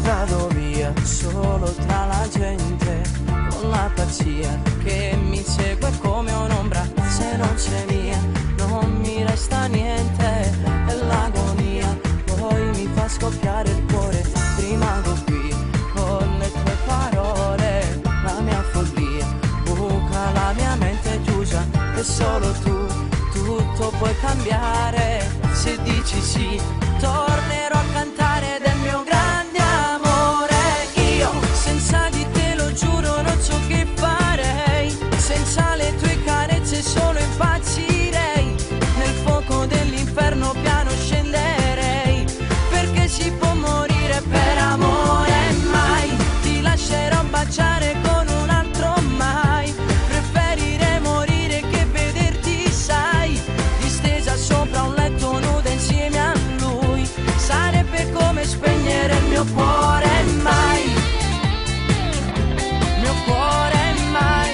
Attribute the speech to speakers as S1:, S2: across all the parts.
S1: vado via solo tra la gente, con la pazzia che mi segue come un'ombra. Se non sei mia non mi resta niente, è l'agonia, poi mi fa scoppiare il cuore. Rimango qui con le tue parole, la mia follia buca la mia mente chiusa, e solo tu tutto puoi cambiare. Se dici sì tornerò a cantare del mio grande amore. Io senza di te lo giuro non so che farei, senza le tue carezze solo impazzirei, nel fuoco dell'inferno piano scenderei, perché si può morire per amore. Mai ti lascerò baciare con un altro, mai, preferirei morire che vederti, sai, distesa sopra un letto nuda insieme a lui, sarebbe come spegnere il mio cuore. Mai, mio cuore mai.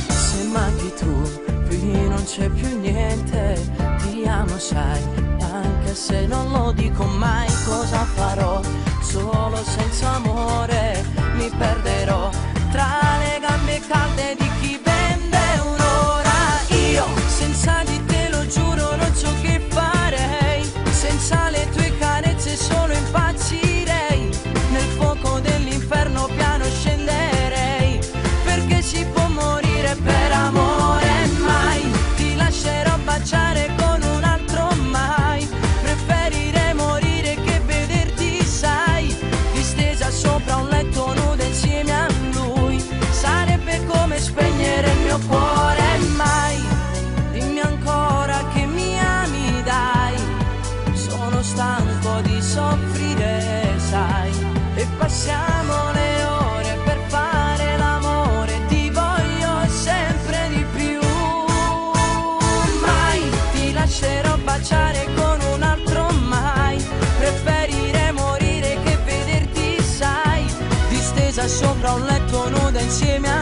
S1: Se manchi tu qui non c'è più niente, ti amo sai, anche se non lo dico mai. Cosa farò solo senza amore? Mi perderò tra le gambe calde di chi vende un'ora. Io senza di te lo giuro non so che farei, senza le tue carezze solo impazzirei, nel fuoco dell'inferno piano scenderei, perché si può morire per amore. Mai ti lascerò baciare con un altro, mai, preferirei morire che vederti, sai, distesa sopra un letto nuda insieme a lui, sarebbe come spegnere il mio cuore. Mai, dimmi ancora che mi ami, dai, sono stanco di soffrire, sai, e passiamo le ore per fare l'amore, ti voglio sempre di più. Mai ti lascerò baciare con un altro, mai, preferirei morire che vederti, sai, distesa sopra un letto nuda insieme a